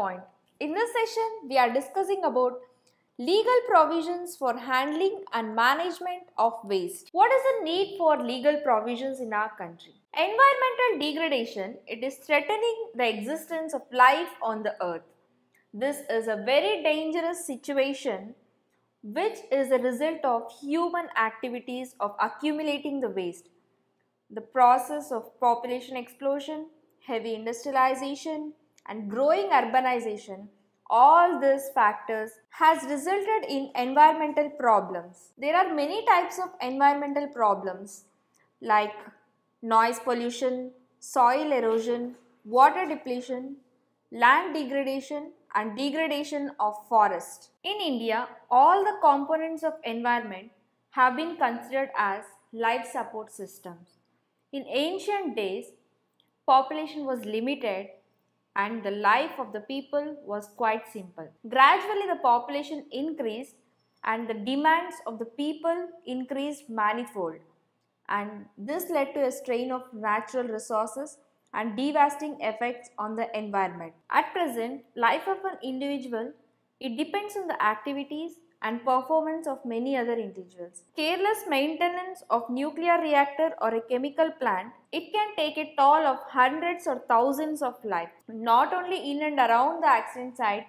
point. In this session, we are discussing about legal provisions for handling and management of waste. What is the need for legal provisions in our country? Environmental degradation, it is threatening the existence of life on the earth. This is a very dangerous situation which is a result of human activities of accumulating the waste. The process of population explosion, heavy industrialization and growing urbanization, all these factors has resulted in environmental problems. There are many types of environmental problems like noise pollution, soil erosion, water depletion, land degradation and degradation of forest. In India, all the components of environment have been considered as life support systems. In ancient days, population was limited and the life of the people was quite simple. Gradually, the population increased and the demands of the people increased manifold, and this led to a strain of natural resources and devastating effects on the environment. At present, life of an individual, it depends on the activities and performance of many other individuals. Careless maintenance of nuclear reactor or a chemical plant, it can take a toll of hundreds or thousands of lives, not only in and around the accident site,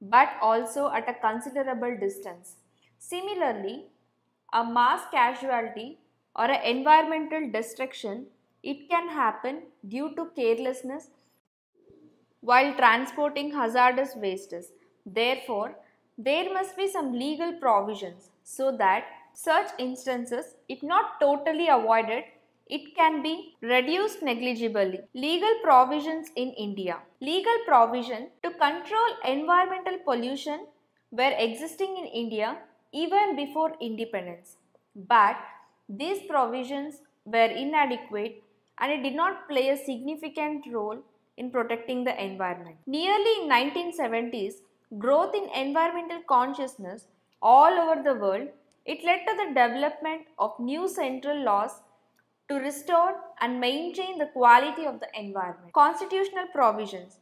but also at a considerable distance. Similarly, a mass casualty or an environmental destruction, it can happen due to carelessness while transporting hazardous wastes. Therefore, there must be some legal provisions so that such instances, if not totally avoided, it can be reduced negligibly. Legal provisions in India. Legal provision to control environmental pollution were existing in India even before independence. But these provisions were inadequate and it did not play a significant role in protecting the environment. Nearly in 1970s, growth in environmental consciousness all over the world, it led to the development of new central laws to restore and maintain the quality of the environment. Constitutional provisions.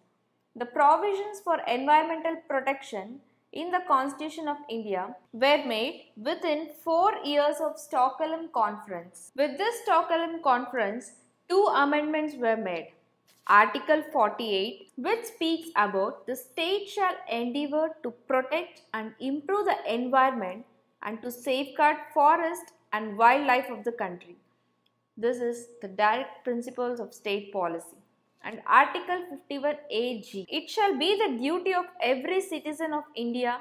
The provisions for environmental protection in the Constitution of India were made within 4 years of Stockholm Conference. With this Stockholm Conference, 2 amendments were made. Article 48, which speaks about the state shall endeavour to protect and improve the environment and to safeguard forest and wildlife of the country. This is the direct principles of state policy. And Article 51AG, it shall be the duty of every citizen of India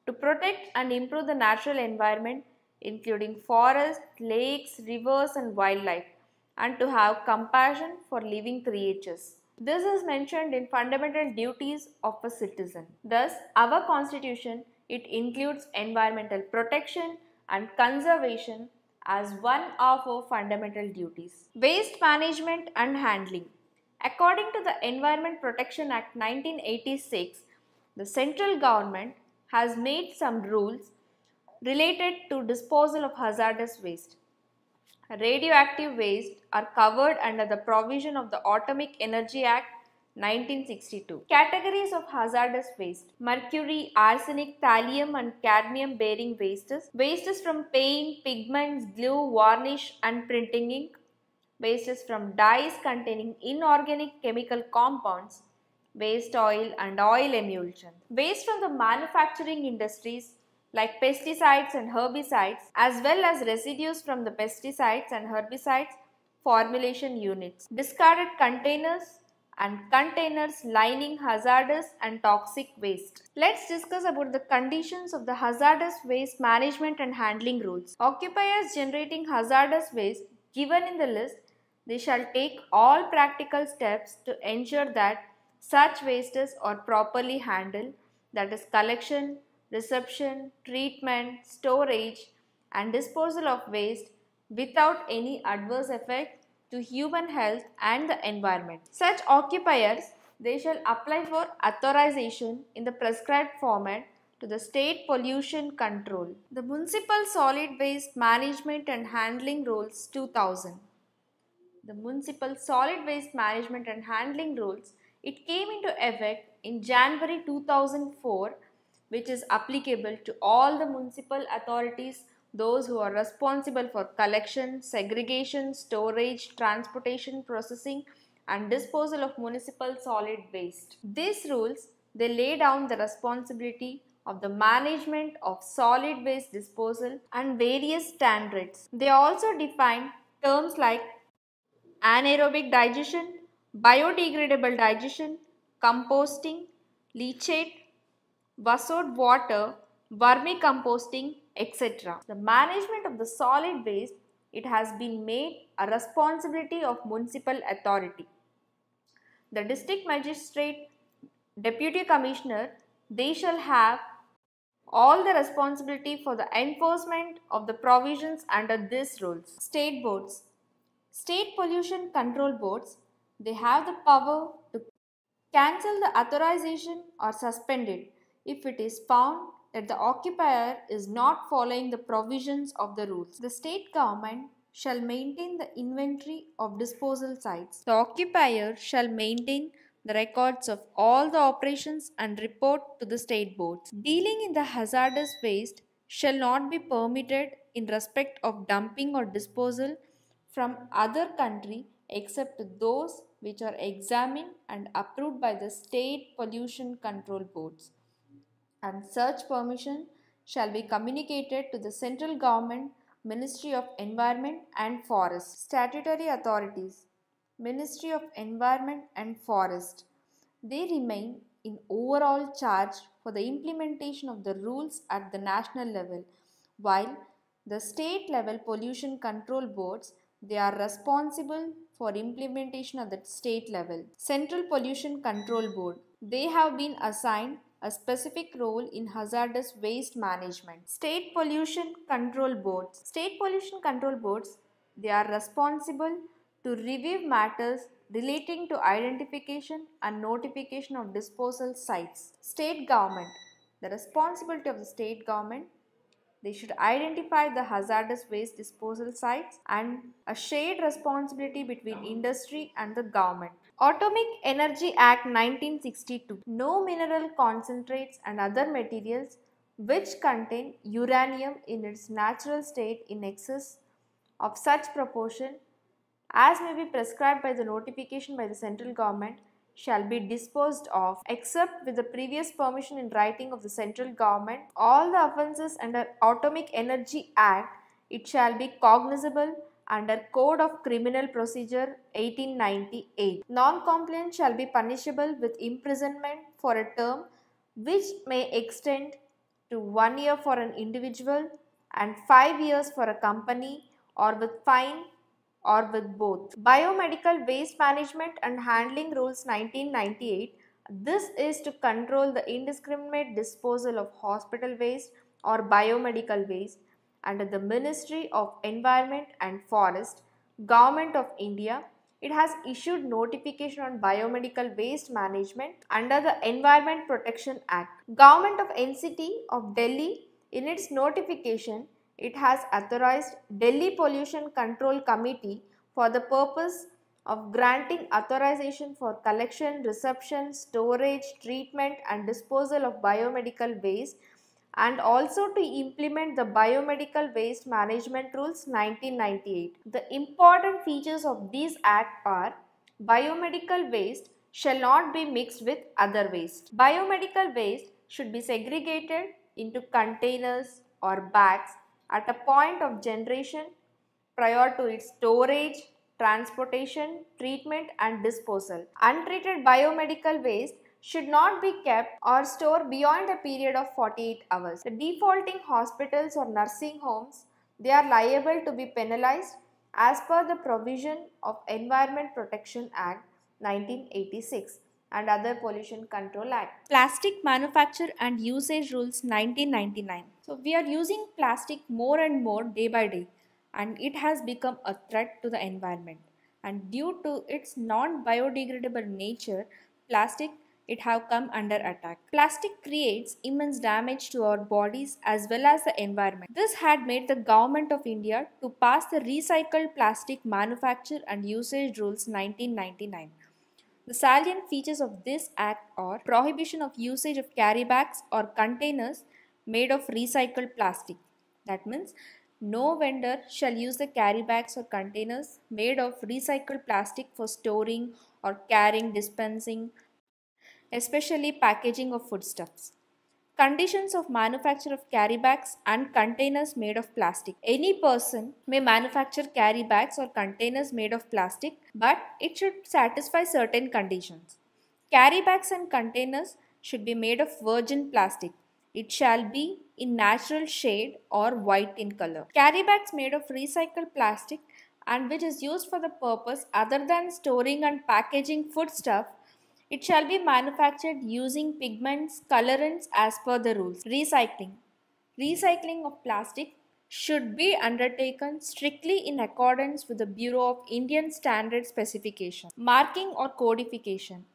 to protect and improve the natural environment, including forests, lakes, rivers and wildlife, and to have compassion for living creatures. This is mentioned in fundamental duties of a citizen. Thus, our constitution, it includes environmental protection and conservation as one of our fundamental duties. Waste management and handling. According to the Environment Protection Act 1986, the central government has made some rules related to disposal of hazardous waste. Radioactive waste are covered under the provision of the Atomic Energy Act 1962. Categories of hazardous waste: mercury, arsenic, thallium and cadmium bearing wastes, wastes from paint, pigments, glue, varnish and printing ink, wastes from dyes containing inorganic chemical compounds, waste oil and oil emulsion, waste from the manufacturing industries like pesticides and herbicides, as well as residues from the pesticides and herbicides formulation units, discarded containers and containers lining hazardous and toxic waste. Let's discuss about the conditions of the hazardous waste management and handling rules. Occupiers generating hazardous waste given in the list, they shall take all practical steps to ensure that such wastes are properly handled, that is collection, reception, treatment, storage and disposal of waste without any adverse effect to human health and the environment. Such occupiers, they shall apply for authorization in the prescribed format to the State Pollution Control. The Municipal Solid Waste Management and Handling Rules 2000. The Municipal Solid Waste Management and Handling Rules, it came into effect in January 2004, which is applicable to all the municipal authorities, those who are responsible for collection, segregation, storage, transportation, processing and disposal of municipal solid waste. These rules, they lay down the responsibility of the management of solid waste disposal and various standards. They also define terms like anaerobic digestion, biodegradable digestion, composting, leachate, washout water, vermicomposting, etc. The management of the solid waste, it has been made a responsibility of municipal authority. The district magistrate, deputy commissioner, they shall have all the responsibility for the enforcement of the provisions under these rules. State boards. State pollution control boards, they have the power to cancel the authorization or suspend it if it is found that the occupier is not following the provisions of the rules. The state government shall maintain the inventory of disposal sites. The occupier shall maintain the records of all the operations and report to the state boards. Dealing in the hazardous waste shall not be permitted in respect of dumping or disposal from other country except those which are examined and approved by the state pollution control boards, and such permission shall be communicated to the central government, Ministry of Environment and Forest. Statutory authorities, Ministry of Environment and Forest, they remain in overall charge for the implementation of the rules at the national level, while the state level pollution control boards, they are responsible for implementation at the state level. Central Pollution Control Board, they have been assigned a specific role in hazardous waste management. State Pollution Control Boards. State Pollution Control Boards, they are responsible to review matters relating to identification and notification of disposal sites. State government. The responsibility of the state government, they should identify the hazardous waste disposal sites and a shared responsibility between industry and the government. Atomic Energy Act 1962. No mineral concentrates and other materials which contain uranium in its natural state in excess of such proportion as may be prescribed by the notification by the central government shall be disposed of except with the previous permission in writing of the central government. All the offences under Atomic Energy Act, it shall be cognizable under Code of Criminal Procedure 1898. Non-compliance shall be punishable with imprisonment for a term which may extend to 1 year for an individual and 5 years for a company, or with fine or with both. Biomedical Waste Management and Handling Rules 1998. This is to control the indiscriminate disposal of hospital waste or biomedical waste under the Ministry of Environment and Forest, Government of India. It has issued notification on biomedical waste management under the Environment Protection Act. Government of NCT of Delhi, in its notification, it has authorized Delhi Pollution Control Committee for the purpose of granting authorization for collection, reception, storage, treatment and disposal of biomedical waste, and also to implement the Biomedical Waste Management Rules 1998. The important features of these Act are: biomedical waste shall not be mixed with other waste. Biomedical waste should be segregated into containers or bags at a point of generation prior to its storage, transportation, treatment and disposal. Untreated biomedical waste should not be kept or stored beyond a period of 48 hours. The defaulting hospitals or nursing homes, they are liable to be penalized as per the provision of Environment Protection Act 1986 and other Pollution Control Act. Plastic Manufacture and Usage Rules 1999. So we are using plastic more and more day by day, and it has become a threat to the environment. And due to its non-biodegradable nature, plastic, it have come under attack. Plastic creates immense damage to our bodies as well as the environment. This had made the Government of India to pass the Recycled Plastic Manufacture and Usage Rules 1999. The salient features of this act are prohibition of usage of carry bags or containers made of recycled plastic. That means no vendor shall use the carry bags or containers made of recycled plastic for storing or carrying, dispensing, especially packaging of foodstuffs. Conditions of manufacture of carry bags and containers made of plastic. Any person may manufacture carry bags or containers made of plastic, but it should satisfy certain conditions. Carry bags and containers should be made of virgin plastic. It shall be in natural shade or white in color. Carry bags made of recycled plastic and which is used for the purpose other than storing and packaging foodstuff, it shall be manufactured using pigments, colorants as per the rules. Recycling. Recycling of plastic should be undertaken strictly in accordance with the Bureau of Indian Standard Specification. Marking or codification.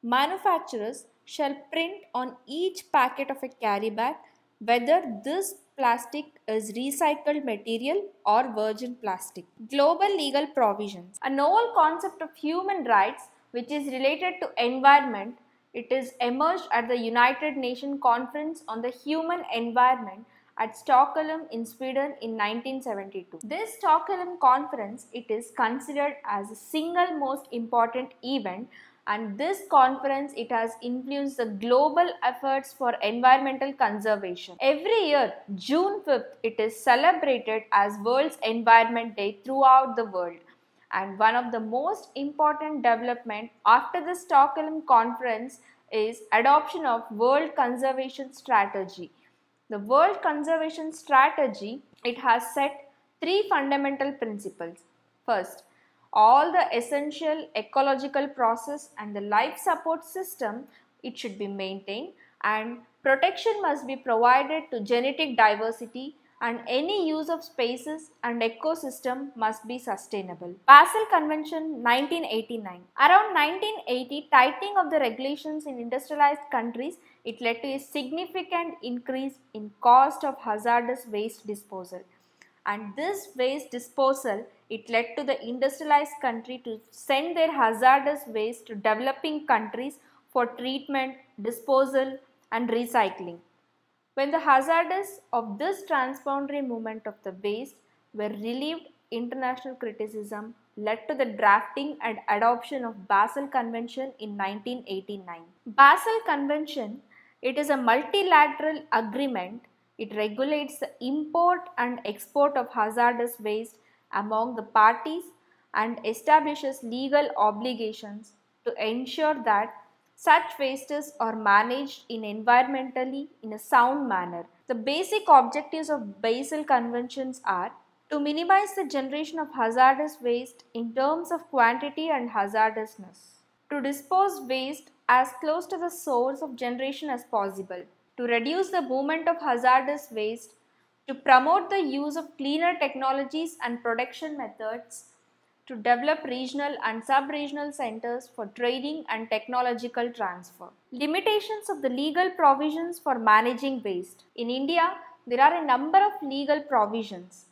Manufacturers shall print on each packet of a carry bag whether this plastic is recycled material or virgin plastic. Global legal provisions. A novel concept of human rights which is related to environment. It is emerged at the United Nations Conference on the Human Environment at Stockholm in Sweden in 1972. This Stockholm Conference, it is considered as the single most important event, and this conference, it has influenced the global efforts for environmental conservation. Every year, June 5th, it is celebrated as World's Environment Day throughout the world. And one of the most important development after the Stockholm Conference is adoption of World Conservation Strategy. The World Conservation Strategy, it has set three fundamental principles. First, all the essential ecological process and the life support system, it should be maintained, and protection must be provided to genetic diversity, and any use of spaces and ecosystem must be sustainable. Basal Convention 1989. Around 1980, tightening of the regulations in industrialized countries, it led to a significant increase in cost of hazardous waste disposal. And this waste disposal, it led to the industrialized country to send their hazardous waste to developing countries for treatment, disposal and recycling. When the hazardous of this transboundary movement of the waste were relieved, international criticism led to the drafting and adoption of Basel Convention in 1989. Basel Convention, it is a multilateral agreement. It regulates the import and export of hazardous waste among the parties and establishes legal obligations to ensure that such wastes are managed environmentally in a sound manner. The basic objectives of Basel Conventions are to minimize the generation of hazardous waste in terms of quantity and hazardousness, to dispose waste as close to the source of generation as possible, to reduce the movement of hazardous waste, to promote the use of cleaner technologies and production methods, to develop regional and sub-regional centers for training and technological transfer. Limitations of the legal provisions for managing waste. In India, there are a number of legal provisions.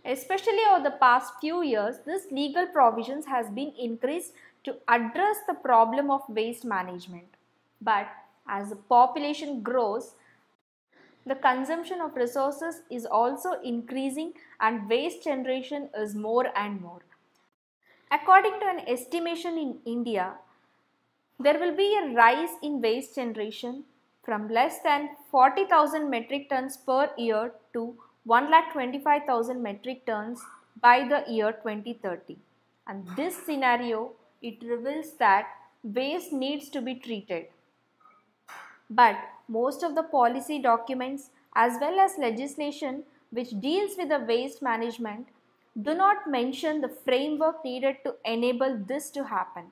Especially over the past few years, this legal provisions has been increased to address the problem of waste management. But as the population grows, the consumption of resources is also increasing and waste generation is more and more. According to an estimation in India, there will be a rise in waste generation from less than 40,000 metric tons per year to 1,25,000 metric tons by the year 2030. And this scenario, it reveals that waste needs to be treated. But most of the policy documents as well as legislation which deals with the waste management do not mention the framework needed to enable this to happen.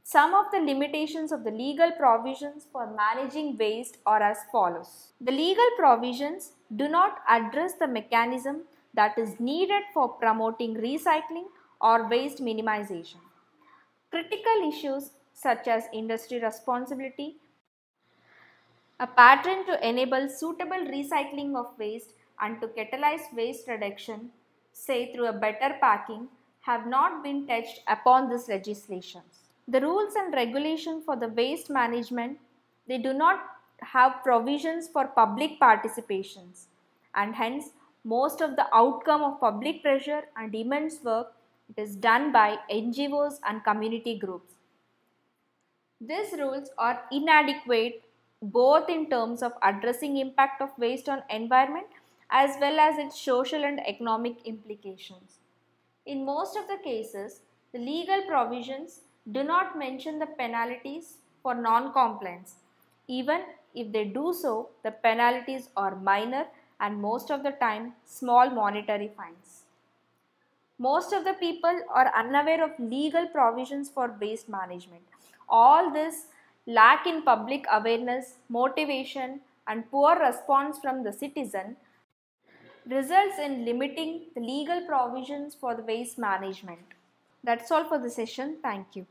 Some of the limitations of the legal provisions for managing waste are as follows. The legal provisions do not address the mechanism that is needed for promoting recycling or waste minimization. Critical issues such as industry responsibility, a pattern to enable suitable recycling of waste and to catalyze waste reduction, say through a better packing, have not been touched upon this legislation. The rules and regulation for the waste management, they do not have provisions for public participations, and hence most of the outcome of public pressure and immense work, it is done by NGOs and community groups. These rules are inadequate both in terms of addressing impact of waste on environment as well as its social and economic implications. In most of the cases, the legal provisions do not mention the penalties for non-compliance. Even if they do so, the penalties are minor and most of the time small monetary fines. Most of the people are unaware of legal provisions for waste management. All this lack in public awareness, motivation, and poor response from the citizen results in limiting the legal provisions for the waste management. That's all for the session. Thank you.